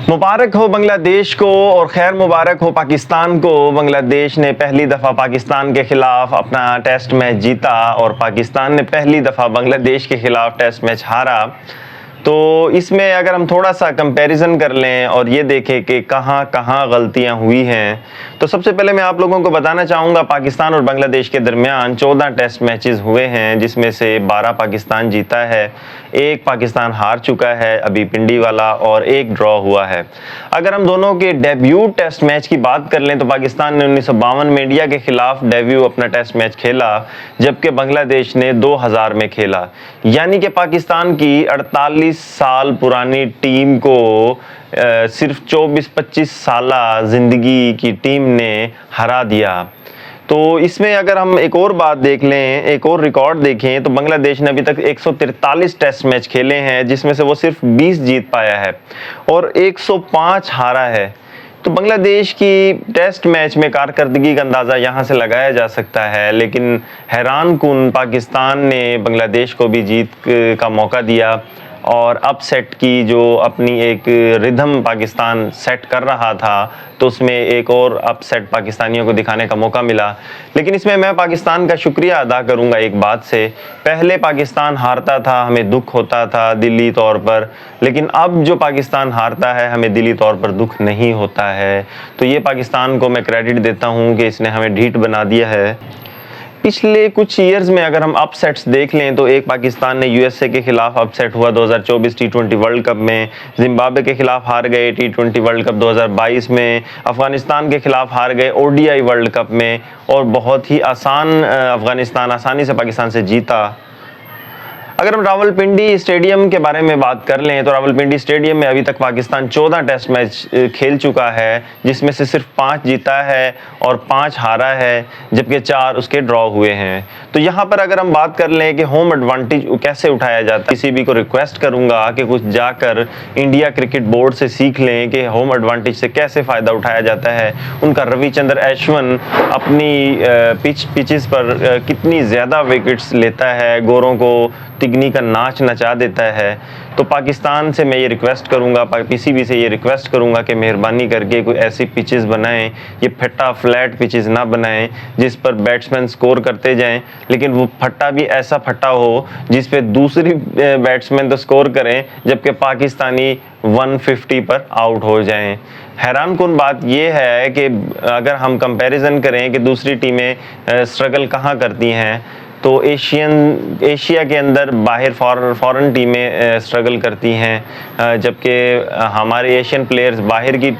मुबारक हो बांग्लादेश को और खैर मुबारक हो पाकिस्तान को। बांग्लादेश ने पहली दफ़ा पाकिस्तान के खिलाफ अपना टेस्ट मैच जीता और पाकिस्तान ने पहली दफ़ा बांग्लादेश के खिलाफ टेस्ट मैच हारा। तो इसमें अगर हम थोड़ा सा कंपैरिजन कर लें और ये देखें कि कहाँ कहाँ गलतियाँ हुई हैं, तो सबसे पहले मैं आप लोगों को बताना चाहूँगा पाकिस्तान और बांग्लादेश के दरमियान 14 टेस्ट मैचेस हुए हैं, जिसमें से 12 पाकिस्तान जीता है, एक पाकिस्तान हार चुका है अभी पिंडी वाला, और एक ड्रॉ हुआ है। अगर हम दोनों के डेब्यूट टेस्ट मैच की बात कर लें तो पाकिस्तान ने 1952 में इंडिया के खिलाफ डेब्यू अपना टेस्ट मैच खेला, जबकि बांग्लादेश ने 2000 में खेला। यानी कि पाकिस्तान की 48 साल पुरानी टीम को सिर्फ 24-25 साल जिंदगी की टीम ने हरा दिया। तो इसमें अगर हम एक और बात देख लें, एक और रिकॉर्ड देखें, तो बांग्लादेश ने अभी तक 143 टेस्ट मैच खेले हैं, जिसमें से वो सिर्फ 20 जीत पाया है और 105 हारा है। तो बांग्लादेश की टेस्ट मैच में कारकर्दगी का अंदाज़ा यहाँ से लगाया जा सकता है, लेकिन हैरान कुन पाकिस्तान ने बांग्लादेश को भी जीत का मौका दिया और अपसेट की जो अपनी एक रिदम पाकिस्तान सेट कर रहा था, तो उसमें एक और अपसेट पाकिस्तानियों को दिखाने का मौका मिला। लेकिन इसमें मैं पाकिस्तान का शुक्रिया अदा करूंगा एक बात से, पहले पाकिस्तान हारता था हमें दुख होता था दिली तौर पर, लेकिन अब जो पाकिस्तान हारता है हमें दिली तौर पर दुख नहीं होता है। तो ये पाकिस्तान को मैं क्रेडिट देता हूँ कि इसने हमें ढीठ बना दिया है। पिछले कुछ ईयर्स में अगर हम अपसेट्स देख लें तो एक पाकिस्तान ने यूएसए के खिलाफ अपसेट हुआ 2024 टी20 वर्ल्ड कप में, जिम्बाब्वे के खिलाफ हार गए टी20 वर्ल्ड कप 2022 में, अफगानिस्तान के खिलाफ हार गए ओडीआई वर्ल्ड कप में, और बहुत ही आसान अफगानिस्तान आसानी से पाकिस्तान से जीता। अगर हम रावलपिंडी स्टेडियम के बारे में बात कर लें तो रावलपिंडी स्टेडियम में अभी तक पाकिस्तान 14 टेस्ट मैच खेल चुका है, जिसमें से सिर्फ 5 जीता है और 5 हारा है, जबकि 4 उसके ड्रॉ हुए हैं। तो यहाँ पर अगर हम बात कर लें कि होम एडवांटेज कैसे उठाया जाता है, किसी भी को रिक्वेस्ट करूँगा कि कुछ जाकर इंडिया क्रिकेट बोर्ड से सीख लें कि होम एडवांटेज से कैसे फ़ायदा उठाया जाता है। उनका रविचंद्र अश्विन अपनी पिचेस पर कितनी ज़्यादा विकेट्स लेता है, गोरों को तिगनी का नाच नचा देता है। तो पाकिस्तान से मैं ये रिक्वेस्ट करूंगा, पीसीबी से ये रिक्वेस्ट करूंगा कि मेहरबानी करके कोई ऐसी पिचेस बनाएं, ये फट्टा फ्लैट पिचेस ना बनाएं जिस पर बैट्समैन स्कोर करते जाएं, लेकिन वो फट्टा भी ऐसा फट्टा हो जिस पे दूसरी बैट्समैन तो स्कोर करें जबकि पाकिस्तानी 150 पर आउट हो जाएं। हैरान कुन बात यह है कि अगर हम कंपैरिजन करें कि दूसरी टीमें स्ट्रगल कहाँ करती हैं, तो एशिया के अंदर बाहर फॉरेन टीमें स्ट्रगल करती हैं, जबकि हमारे एशियन प्लेयर्स बाहर की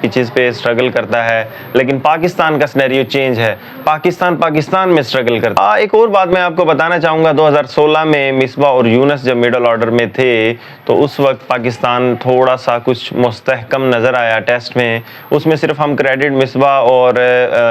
पिचेस पे स्ट्रगल करता है। लेकिन पाकिस्तान का सिनेरियो चेंज है, पाकिस्तान में स्ट्रगल करता है। एक और बात मैं आपको बताना चाहूँगा, 2016 में मिसबा और यूनस जब मिडल ऑर्डर में थे तो उस वक्त पाकिस्तान थोड़ा सा कुछ मुस्तहकम नज़र आया टेस्ट में। उसमें सिर्फ हम क्रेडिट मिसबा और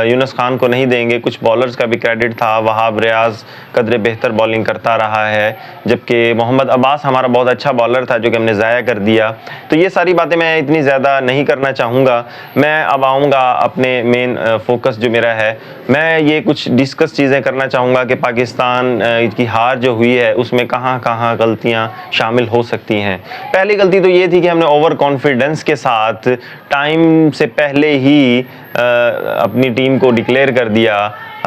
यूनस खान को नहीं देंगे, कुछ बॉलर्स का भी क्रेडिट था। वहाब रियाज कदरे बेहतर बॉलिंग करता रहा है, जबकि मोहम्मद अब्बास हमारा बहुत अच्छा बॉलर था जो कि हमने ज़ाया कर दिया। तो ये सारी बातें मैं इतनी ज़्यादा नहीं करना चाहूँगा। मैं अब आऊँगा अपने मेन फोकस जो मेरा है, मैं ये कुछ डिस्कस चीज़ें करना चाहूँगा कि पाकिस्तान की हार जो हुई है उसमें कहाँ कहाँ गलतियाँ शामिल हो सकती हैं। पहली गलती तो ये थी कि हमने ओवर कॉन्फिडेंस के साथ टाइम से पहले ही अपनी टीम को डिक्लेयर कर दिया।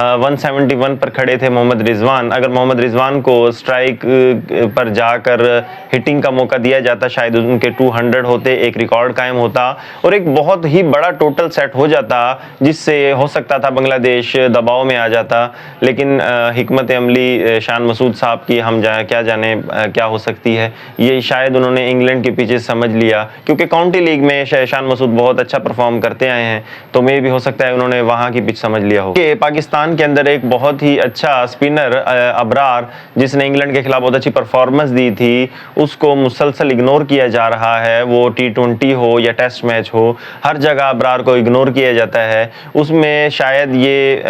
171 पर खड़े थे मोहम्मद रिजवान, अगर मोहम्मद रिजवान को स्ट्राइक पर जाकर हिटिंग का मौका दिया जाता शायद उनके 200 होते, एक रिकॉर्ड कायम होता और एक बहुत ही बड़ा टोटल सेट हो जाता, जिससे हो सकता था बांग्लादेश दबाव में आ जाता। लेकिन हिकमत अमली शान मसूद साहब की हम क्या जाने क्या हो सकती है, ये शायद उन्होंने इंग्लैंड के पीछे समझ लिया, क्योंकि काउंटी लीग में शान मसूद बहुत अच्छा परफॉर्म करते आए हैं, तो मे भी हो सकता है उन्होंने वहाँ की पिच समझ लिया हो। कि पाकिस्तान के अंदर एक बहुत ही अच्छा स्पिनर अबरार, जिसने इंग्लैंड के खिलाफ बहुत अच्छी परफॉर्मेंस दी थी, उसको मुसलसल इग्नोर किया जा रहा है। वो टी20 हो या टेस्ट मैच हो, हर जगह अबरार को इग्नोर किया जाता है। उसमें शायद ये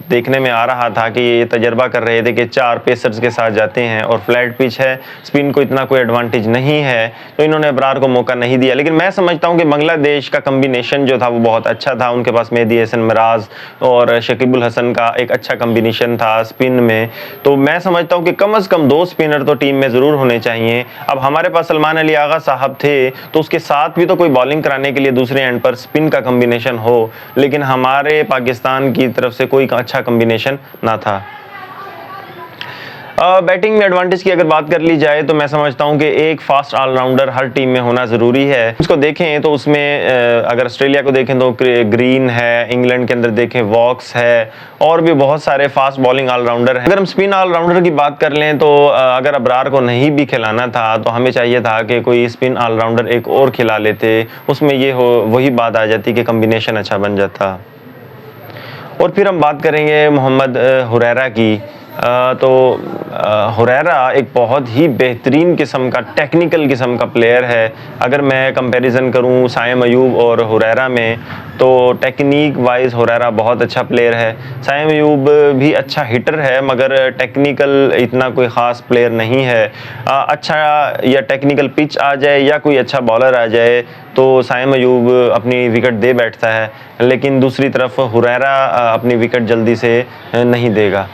देखने में आ रहा था कि ये तजर्बा कर रहे थे कि 4 पेसर्स के साथ जाते हैं और फ्लैट पिच है, स्पिन को इतना कोई एडवांटेज नहीं है, तो इन्होंने अबरार को मौका नहीं दिया। लेकिन मैं समझता हूँ कि बांग्लादेश का कम्बिनेशन जो था वो बहुत अच्छा था। उनके पास मेहदी हसन मिराज और शकीबुल हसन का एक अच्छा कॉम्बिनेशन था स्पिन में। तो मैं समझता हूं कि कम से कम 2 स्पिनर तो टीम में ज़रूर होने चाहिए। अब हमारे पास सलमान अली आगा साहब थे, तो उसके साथ भी तो कोई बॉलिंग कराने के लिए दूसरे एंड पर स्पिन का कॉम्बिनेशन हो, लेकिन हमारे पाकिस्तान की तरफ से कोई अच्छा कॉम्बिनेशन ना था। बैटिंग में एडवांटेज की अगर बात कर ली जाए तो मैं समझता हूं कि एक फास्ट ऑलराउंडर हर टीम में होना ज़रूरी है। उसको देखें तो उसमें अगर ऑस्ट्रेलिया को देखें तो ग्रीन है, इंग्लैंड के अंदर देखें वॉक्स है, और भी बहुत सारे फास्ट बॉलिंग ऑलराउंडर हैं। अगर हम स्पिन ऑलराउंडर की बात कर लें तो अगर अबरार को नहीं भी खिलाना था तो हमें चाहिए था कि कोई स्पिन ऑलराउंडर एक और खिला लेते, उसमें ये हो वही बात आ जाती कि कम्बिनेशन अच्छा बन जाता। और फिर हम बात करेंगे मोहम्मद हुरैरा की। तो हुरैरा एक बहुत ही बेहतरीन किस्म का टेक्निकल किस्म का प्लेयर है। अगर मैं कंपैरिजन करूं साइम अयूब और हुरैरा में, तो टेक्निक वाइज हुरैरा बहुत अच्छा प्लेयर है। साइम अयूब भी अच्छा हिटर है, मगर टेक्निकल इतना कोई ख़ास प्लेयर नहीं है। अच्छा या टेक्निकल पिच आ जाए या कोई अच्छा बॉलर आ जाए तो साइम अयूब अपनी विकेट दे बैठता है, लेकिन दूसरी तरफ हुरैरा अपनी विकेट जल्दी से नहीं देगा।